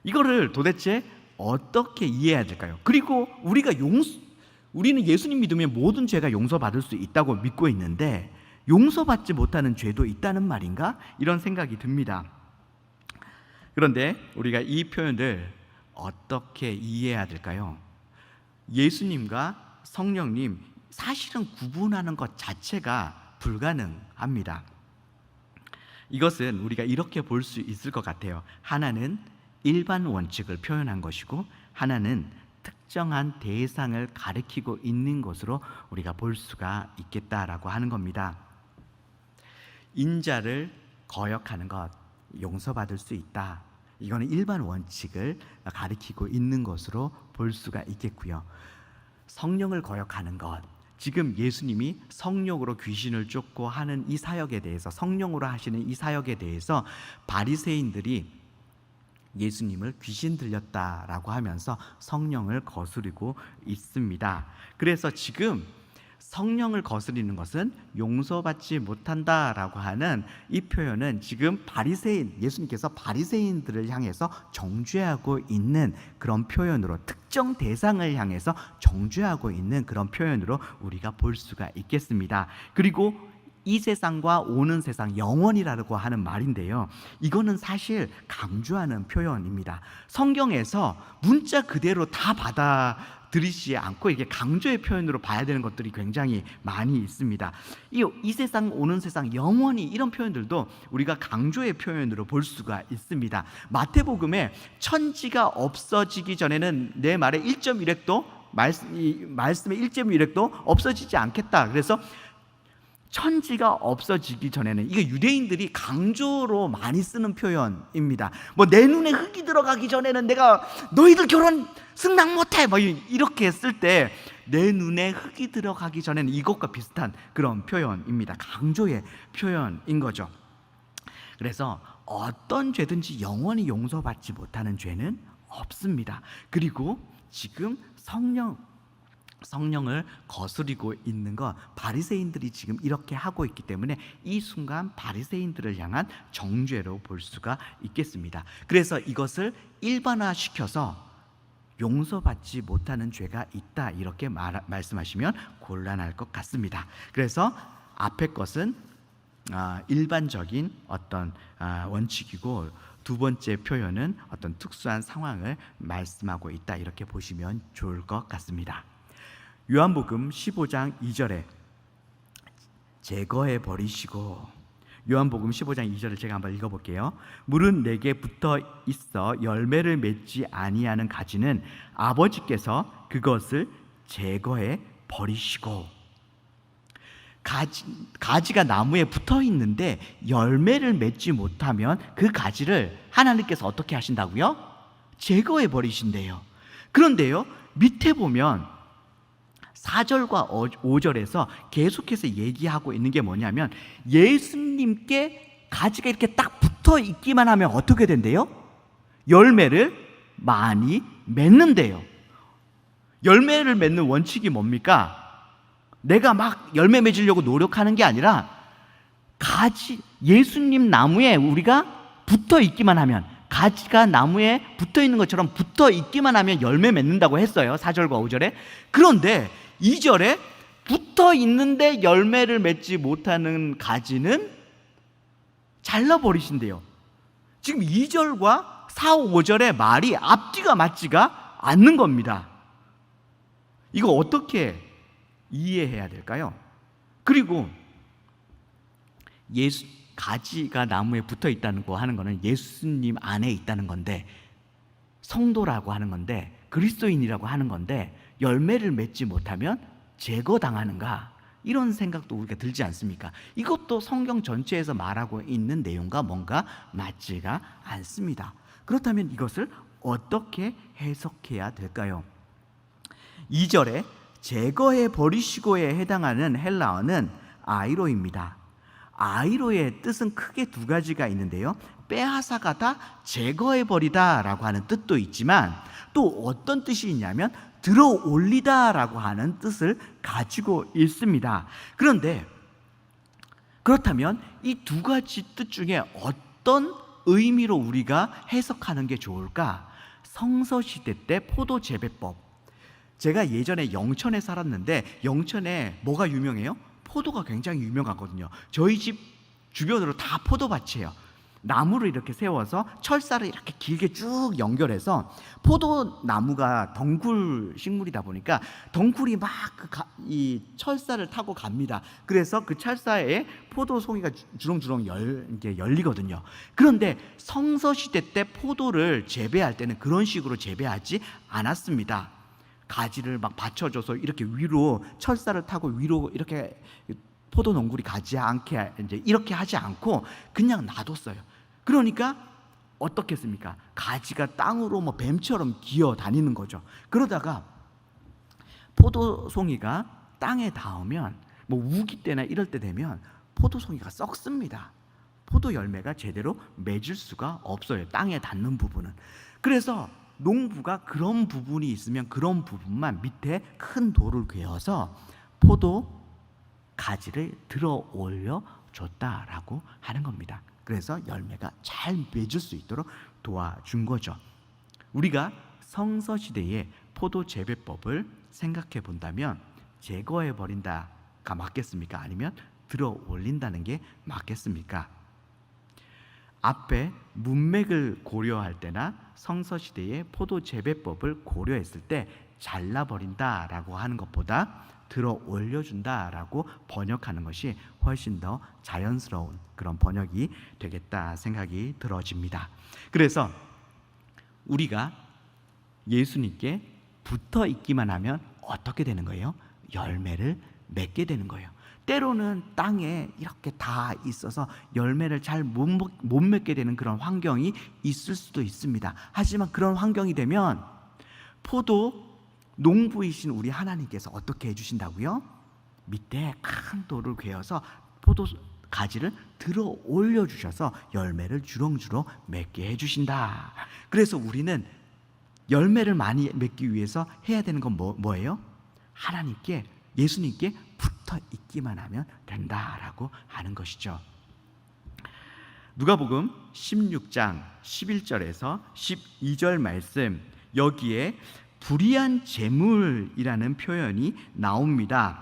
이거를 도대체 어떻게 이해해야 될까요? 그리고 우리는 예수님 믿으면 모든 죄가 용서받을 수 있다고 믿고 있는데 용서받지 못하는 죄도 있다는 말인가? 이런 생각이 듭니다. 그런데 우리가 이 표현을 어떻게 이해해야 될까요? 예수님과 성령님 사실은 구분하는 것 자체가 불가능합니다. 이것은 우리가 이렇게 볼 수 있을 것 같아요. 하나는 일반 원칙을 표현한 것이고 하나는 특정한 대상을 가리키고 있는 것으로 우리가 볼 수가 있겠다라고 하는 겁니다. 인자를 거역하는 것, 용서받을 수 있다. 이거는 일반 원칙을 가리키고 있는 것으로 볼 수가 있겠고요. 성령을 거역하는 것, 지금 예수님이 성령으로 귀신을 쫓고 하는 이 사역에 대해서, 성령으로 하시는 이 사역에 대해서 바리새인들이 예수님을 귀신 들렸다라고 하면서 성령을 거스르고 있습니다. 그래서 지금 성령을 거스리는 것은 용서받지 못한다라고 하는 이 표현은 지금 예수님께서 바리새인들을 향해서 정죄하고 있는 그런 표현으로, 특정 대상을 향해서 정죄하고 있는 그런 표현으로 우리가 볼 수가 있겠습니다. 그리고 이 세상과 오는 세상, 영원이라고 하는 말인데요, 이거는 사실 강조하는 표현입니다. 성경에서 문자 그대로 다 받아들이지 않고 이게 강조의 표현으로 봐야 되는 것들이 굉장히 많이 있습니다. 이 세상, 오는 세상, 영원히, 이런 표현들도 우리가 강조의 표현으로 볼 수가 있습니다. 마태복음에 천지가 없어지기 전에는 내 말의 1.1획도 말씀의 1.1획도 없어지지 않겠다. 그래서 천지가 없어지기 전에는, 이게 유대인들이 강조로 많이 쓰는 표현입니다. 내 눈에 흙이 들어가기 전에는 내가 너희들 결혼 승낙 못해, 이렇게 쓸 때 내 눈에 흙이 들어가기 전에는 이것과 비슷한 그런 표현입니다. 강조의 표현인 거죠. 그래서 어떤 죄든지 영원히 용서받지 못하는 죄는 없습니다. 그리고 지금 성령을 거스리고 있는 것, 바리새인들이 지금 이렇게 하고 있기 때문에 이 순간 바리새인들을 향한 정죄로 볼 수가 있겠습니다. 그래서 이것을 일반화시켜서 용서받지 못하는 죄가 있다, 이렇게 말씀하시면 곤란할 것 같습니다. 그래서 앞에 것은 일반적인 어떤 원칙이고, 두 번째 표현은 어떤 특수한 상황을 말씀하고 있다, 이렇게 보시면 좋을 것 같습니다. 요한복음 15장 2절에 제거해 버리시고, 요한복음 15장 2절을 제가 한번 읽어볼게요. 물은 내게 붙어 있어 열매를 맺지 아니하는 가지는 아버지께서 그것을 제거해 버리시고. 가지가 나무에 붙어 있는데 열매를 맺지 못하면 그 가지를 하나님께서 어떻게 하신다고요? 제거해 버리신대요. 그런데요, 밑에 보면 4절과 5절에서 계속해서 얘기하고 있는 게 뭐냐면, 예수님께 가지가 이렇게 딱 붙어 있기만 하면 어떻게 된대요? 열매를 많이 맺는데요. 열매를 맺는 원칙이 뭡니까? 내가 막 열매 맺으려고 노력하는 게 아니라 예수님 나무에 우리가 붙어 있기만 하면, 가지가 나무에 붙어 있는 것처럼 붙어 있기만 하면 열매 맺는다고 했어요. 4절과 5절에. 그런데 2절에 붙어 있는데 열매를 맺지 못하는 가지는 잘라버리신대요. 지금 2절과 4, 5절의 말이 앞뒤가 맞지가 않는 겁니다. 이거 어떻게 이해해야 될까요? 그리고 가지가 나무에 붙어 있다는 거 하는 거는 예수님 안에 있다는 건데, 성도라고 하는 건데, 그리스도인이라고 하는 건데, 열매를 맺지 못하면 제거당하는가, 이런 생각도 우리가 들지 않습니까? 이것도 성경 전체에서 말하고 있는 내용과 뭔가 맞지가 않습니다. 그렇다면 이것을 어떻게 해석해야 될까요? 2절에 제거해 버리시고에 해당하는 헬라어는 아이로입니다. 아이로의 뜻은 크게 두 가지가 있는데요, 빼앗아가다, 제거해 버리다 라고 하는 뜻도 있지만, 또 어떤 뜻이 있냐면 들어 올리다 라고 하는 뜻을 가지고 있습니다. 그런데 그렇다면 이 두 가지 뜻 중에 어떤 의미로 우리가 해석하는 게 좋을까? 성서시대 때 포도 재배법, 제가 예전에 영천에 살았는데, 영천에 뭐가 유명해요? 포도가 굉장히 유명하거든요. 저희 집 주변으로 다 포도밭이에요. 나무를 이렇게 세워서 철사를 이렇게 길게 쭉 연결해서, 포도나무가 덩굴 식물이다 보니까 덩굴이 막 이 철사를 타고 갑니다. 그래서 그 철사에 포도송이가 주렁주렁 이렇게 열리거든요. 그런데 성서시대 때 포도를 재배할 때는 그런 식으로 재배하지 않았습니다. 가지를 막 받쳐줘서 이렇게 위로 철사를 타고 위로 이렇게 포도 농굴이 가지 않게 이제 이렇게 하지 않고 그냥 놔뒀어요. 그러니까 어떻게 했습니까? 가지가 땅으로 뭐 뱀처럼 기어 다니는 거죠. 그러다가 포도송이가 땅에 닿으면, 뭐 우기 때나 이럴 때 되면 포도송이가 썩습니다. 포도 열매가 제대로 맺을 수가 없어요, 땅에 닿는 부분은. 그래서 농부가 그런 부분이 있으면 그런 부분만 밑에 큰 돌을 괴어서 포도 가지를 들어 올려 줬다라고 하는 겁니다. 그래서 열매가 잘 맺을 수 있도록 도와준 거죠. 우리가 성서시대의 포도 재배법을 생각해 본다면, 제거해 버린다가 맞겠습니까? 아니면 들어 올린다는 게 맞겠습니까? 앞에 문맥을 고려할 때나 성서시대의 포도 재배법을 고려했을 때 잘라버린다라고 하는 것보다 들어 올려준다라고 번역하는 것이 훨씬 더 자연스러운 그런 번역이 되겠다 생각이 들어집니다. 그래서 우리가 예수님께 붙어 있기만 하면 어떻게 되는 거예요? 열매를 맺게 되는 거예요. 때로는 땅에 이렇게 다 있어서 열매를 잘 못 맺게 되는 그런 환경이 있을 수도 있습니다. 하지만 그런 환경이 되면 포도 농부이신 우리 하나님께서 어떻게 해주신다고요? 밑에 큰 돌을 괴어서 포도 가지를 들어 올려주셔서 열매를 주렁주렁 맺게 해주신다. 그래서 우리는 열매를 많이 맺기 위해서 해야 되는 건 뭐예요? 하나님께, 예수님께 붙어 있기만 하면 된다라고 하는 것이죠. 누가복음 16장 11절에서 12절 말씀, 여기에 불의한 재물이라는 표현이 나옵니다.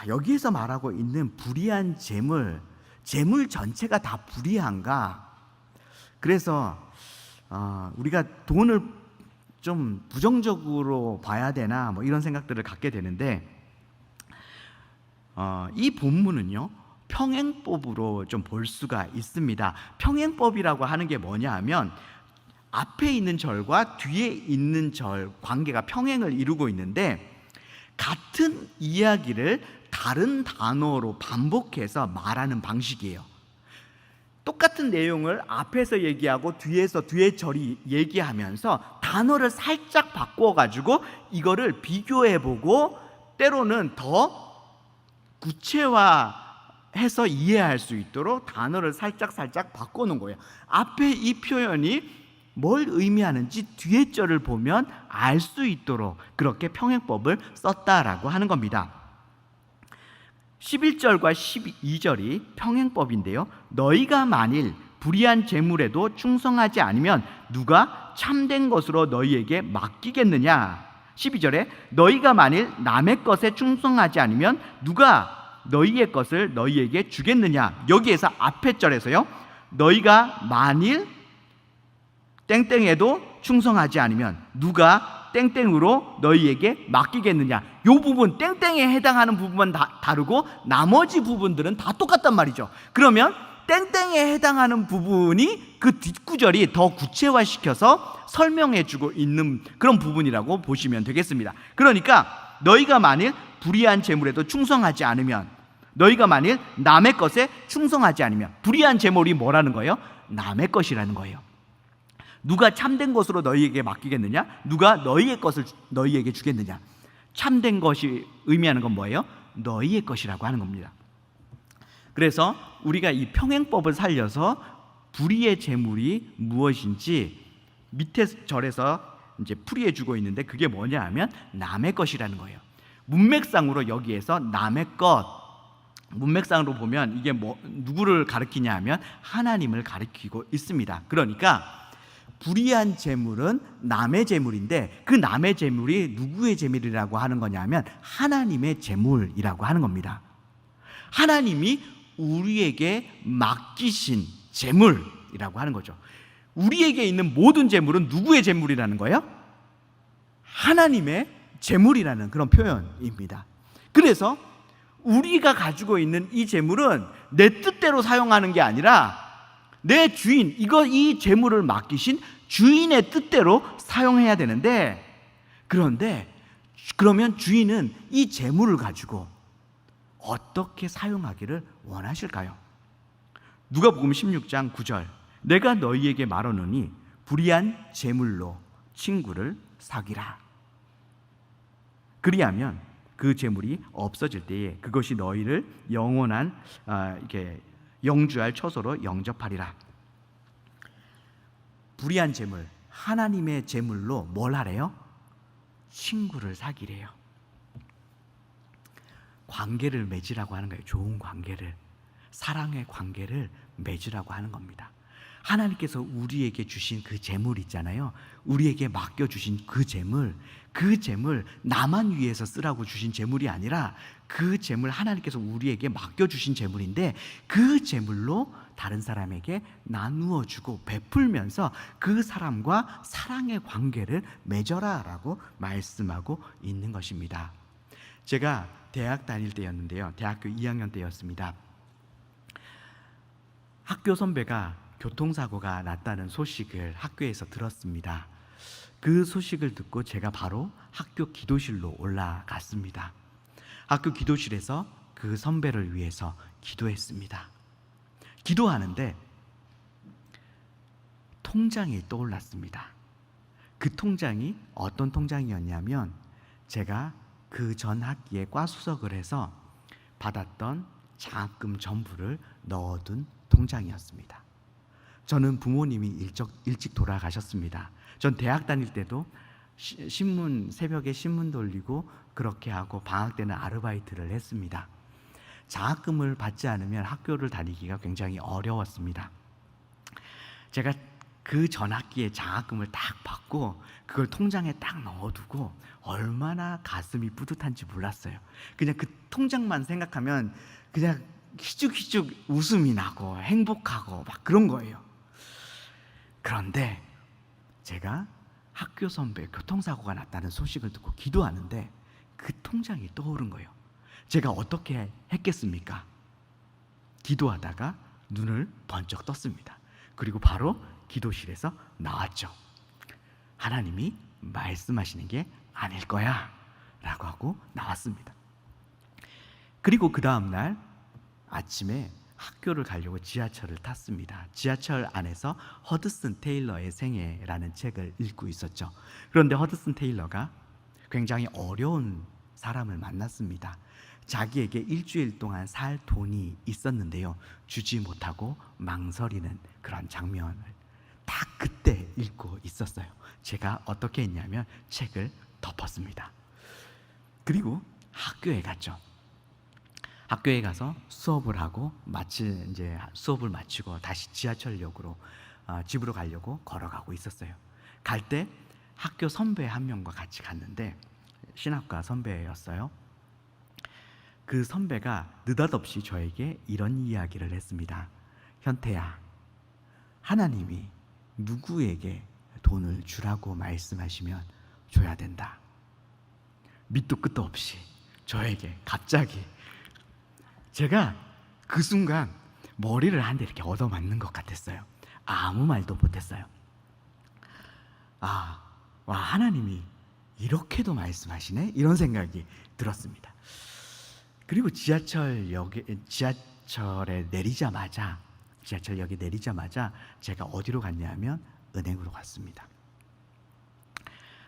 여기에서 말하고 있는 불의한 재물 전체가 다 불의한가? 그래서 우리가 돈을 좀 부정적으로 봐야 되나, 뭐 이런 생각들을 갖게 되는데, 이 본문은요 평행법으로 좀 볼 수가 있습니다. 평행법이라고 하는 게 뭐냐 하면, 앞에 있는 절과 뒤에 있는 절 관계가 평행을 이루고 있는데, 같은 이야기를 다른 단어로 반복해서 말하는 방식이에요. 똑같은 내용을 앞에서 얘기하고 뒤에서 뒤에 절이 얘기하면서 단어를 살짝 바꿔가지고 이거를 비교해보고 때로는 더 구체화해서 이해할 수 있도록 단어를 살짝 바꿔놓은 거예요. 앞에 이 표현이 뭘 의미하는지 뒤에 절을 보면 알 수 있도록 그렇게 평행법을 썼다라고 하는 겁니다. 11절과 12절이 평행법인데요, 너희가 만일 불의한 재물에도 충성하지 않으면 누가 참된 것으로 너희에게 맡기겠느냐. 12절에 너희가 만일 남의 것에 충성하지 않으면 누가 너희의 것을 너희에게 주겠느냐. 여기에서 앞에 절에서요, 너희가 만일 땡땡에도 충성하지 않으면 누가 땡땡으로 너희에게 맡기겠느냐. 이 부분, 땡땡에 해당하는 부분만 다르고 나머지 부분들은 다 똑같단 말이죠. 그러면 땡땡에 해당하는 부분이 그 뒷구절이 더 구체화시켜서 설명해주고 있는 그런 부분이라고 보시면 되겠습니다. 그러니까 너희가 만일 불의한 재물에도 충성하지 않으면, 너희가 만일 남의 것에 충성하지 않으면, 불의한 재물이 뭐라는 거예요? 남의 것이라는 거예요. 누가 참된 것으로 너희에게 맡기겠느냐? 누가 너희의 것을 너희에게 주겠느냐? 참된 것이 의미하는 건 뭐예요? 너희의 것이라고 하는 겁니다. 그래서 우리가 이 평행법을 살려서 불의의 재물이 무엇인지 밑에 절에서 이제 풀이해 주고 있는데, 그게 뭐냐 하면 남의 것이라는 거예요. 문맥상으로 여기에서 남의 것, 문맥상으로 보면 이게 누구를 가리키냐 하면 하나님을 가리키고 있습니다. 그러니까 불의한 재물은 남의 재물인데 그 남의 재물이 누구의 재물이라고 하는 거냐면 하나님의 재물이라고 하는 겁니다. 하나님이 우리에게 맡기신 재물이라고 하는 거죠. 우리에게 있는 모든 재물은 누구의 재물이라는 거예요? 하나님의 재물이라는 그런 표현입니다. 그래서 우리가 가지고 있는 이 재물은 내 뜻대로 사용하는 게 아니라 내 주인, 이 재물을 맡기신 주인의 뜻대로 사용해야 되는데, 그러면 주인은 이 재물을 가지고 어떻게 사용하기를 원하실까요? 누가복음 16장 9절, 내가 너희에게 말하노니 불의한 재물로 친구를 사귀라. 그리하면 그 재물이 없어질 때에 그것이 너희를 영원한 영주할 처소로 영접하리라. 불의한 재물, 하나님의 재물로 뭘 하래요? 친구를 사귀래요. 관계를 맺으라고 하는 거예요. 좋은 관계를, 사랑의 관계를 맺으라고 하는 겁니다. 하나님께서 우리에게 주신 그 재물 있잖아요. 우리에게 맡겨주신 그 재물 나만 위해서 쓰라고 주신 재물이 아니라 그 재물 하나님께서 우리에게 맡겨주신 재물인데 그 재물로 다른 사람에게 나누어 주고 베풀면서 그 사람과 사랑의 관계를 맺어라라고 말씀하고 있는 것입니다. 제가 대학 다닐 때였는데요, 대학교 2학년 때였습니다. 학교 선배가 교통사고가 났다는 소식을 학교에서 들었습니다. 그 소식을 듣고 제가 바로 학교 기도실로 올라갔습니다. 학교 기도실에서 그 선배를 위해서 기도했습니다. 기도하는데 통장이 떠올랐습니다. 그 통장이 어떤 통장이었냐면 제가 그 전 학기에 과수석을 해서 받았던 장학금 전부를 넣어둔 통장이었습니다. 저는 부모님이 일찍 돌아가셨습니다. 전 대학 다닐 때도 새벽에 신문 돌리고 그렇게 하고 방학 때는 아르바이트를 했습니다. 장학금을 받지 않으면 학교를 다니기가 굉장히 어려웠습니다. 제가 그 전 학기에 장학금을 딱 받고 그걸 통장에 딱 넣어두고 얼마나 가슴이 뿌듯한지 몰랐어요. 그냥 그 통장만 생각하면 그냥 희죽희죽 웃음이 나고 행복하고 막 그런 거예요. 그런데 제가 학교 선배 교통사고가 났다는 소식을 듣고 기도하는데 그 통장이 떠오른 거예요. 제가 어떻게 했겠습니까? 기도하다가 눈을 번쩍 떴습니다. 그리고 바로 기도실에서 나왔죠. 하나님이 말씀하시는 게 아닐 거야. 라고 하고 나왔습니다. 그리고 그 다음날 아침에 학교를 가려고 지하철을 탔습니다. 지하철 안에서 허드슨 테일러의 생애라는 책을 읽고 있었죠. 그런데 허드슨 테일러가 굉장히 어려운 사람을 만났습니다. 자기에게 일주일 동안 살 돈이 있었는데요, 주지 못하고 망설이는 그런 장면을 딱 그때 읽고 있었어요. 제가 어떻게 했냐면 책을 덮었습니다. 그리고 학교에 갔죠. 학교에 가서 수업을 하고 이제 수업을 마치고 다시 지하철역으로 집으로 가려고 걸어가고 있었어요. 갈 때 학교 선배 한 명과 같이 갔는데 신학과 선배였어요. 그 선배가 느닷없이 저에게 이런 이야기를 했습니다. 현태야, 하나님이 누구에게 돈을 주라고 말씀하시면 줘야 된다. 밑도 끝도 없이 저에게 갑자기, 제가 그 순간 머리를 한 대 이렇게 얻어맞는 것 같았어요. 아무 말도 못했어요. 와, 하나님이 이렇게도 말씀하시네? 이런 생각이 들었습니다. 그리고 지하철역에 내리자마자 제가 어디로 갔냐면 은행으로 갔습니다.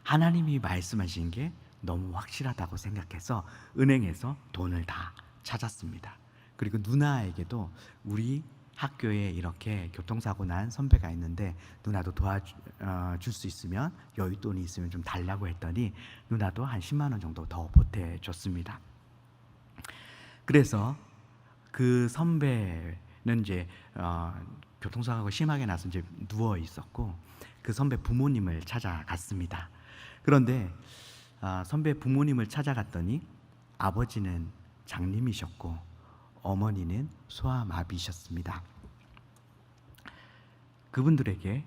하나님이 말씀하신 게 너무 확실하다고 생각해서 은행에서 돈을 다 찾았습니다. 그리고 누나에게도 우리 학교에 이렇게 교통사고 난 선배가 있는데 누나도 도와줄 수 있으면, 여윳돈이 있으면 좀 달라고 했더니 누나도 한 10만 원 정도 더 보태줬습니다. 그래서 그 선배는 이제 교통사고가 심하게 나서 이제 누워 있었고 그 선배 부모님을 찾아갔습니다. 그런데 선배 부모님을 찾아갔더니 아버지는 장님이셨고 어머니는 소아마비셨습니다. 그분들에게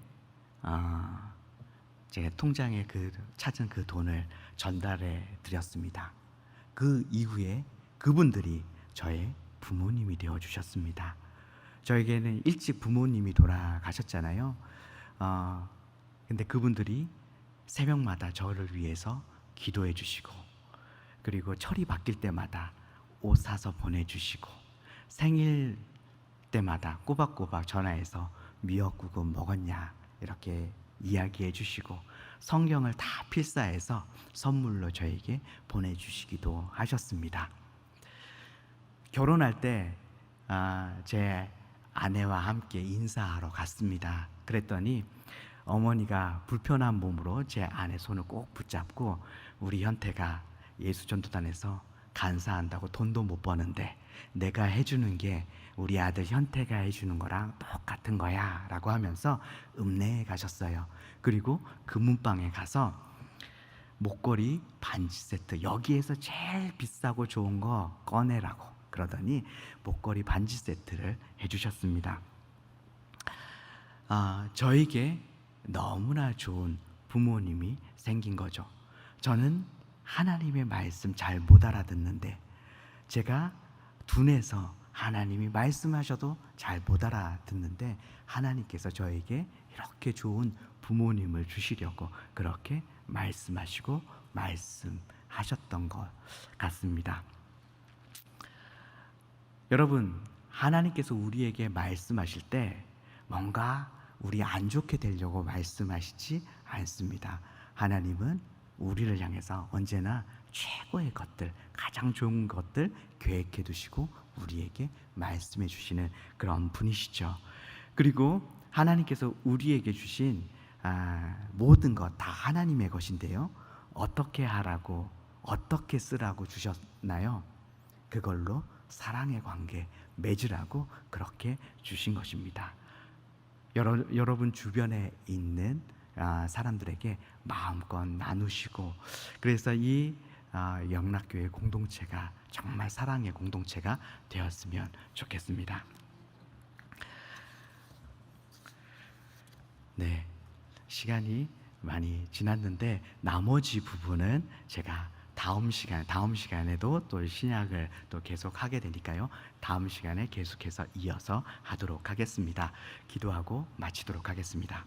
제 통장에 찾은 그 돈을 전달해 드렸습니다. 그 이후에 그분들이 저의 부모님이 되어 주셨습니다. 저에게는 일찍 부모님이 돌아가셨잖아요. 근데 그분들이 새벽마다 저를 위해서 기도해 주시고, 그리고 철이 바뀔 때마다 옷 사서 보내주시고, 생일 때마다 꼬박꼬박 전화해서 미역국은 먹었냐 이렇게 이야기해 주시고, 성경을 다 필사해서 선물로 저에게 보내주시기도 하셨습니다. 결혼할 때 제 아내와 함께 인사하러 갔습니다. 그랬더니 어머니가 불편한 몸으로 제 아내 손을 꼭 붙잡고, 우리 현태가 예수전도단에서 간사한다고 돈도 못 버는데 내가 해주는 게 우리 아들 현태가 해주는 거랑 똑같은 거야 라고 하면서 읍내에 가셨어요. 그리고 금은방에 가서 목걸이 반지 세트, 여기에서 제일 비싸고 좋은 거 꺼내라고 그러더니 목걸이 반지 세트를 해주셨습니다. 저에게 너무나 좋은 부모님이 생긴 거죠. 저는 하나님의 말씀 잘 못 알아듣는데 제가 둔해서 하나님이 말씀하셔도 잘 못 알아듣는데 하나님께서 저에게 이렇게 좋은 부모님을 주시려고 그렇게 말씀하시고 말씀하셨던 것 같습니다. 여러분, 하나님께서 우리에게 말씀하실 때 뭔가 우리 안 좋게 되려고 말씀하시지 않습니다. 하나님은 우리를 향해서 언제나 최고의 것들, 가장 좋은 것들 계획해 두시고 우리에게 말씀해 주시는 그런 분이시죠. 그리고 하나님께서 우리에게 주신 모든 것 다 하나님의 것인데요, 어떻게 하라고, 어떻게 쓰라고 주셨나요? 그걸로 사랑의 관계 맺으라고 그렇게 주신 것입니다. 여러분 주변에 있는 사람들에게 마음껏 나누시고, 그래서 이 영락교회 공동체가 정말 사랑의 공동체가 되었으면 좋겠습니다. 네, 시간이 많이 지났는데 나머지 부분은 제가 다음 시간에도 또 신약을 또 계속 하게 되니까요, 다음 시간에 계속해서 이어서 하도록 하겠습니다. 기도하고 마치도록 하겠습니다.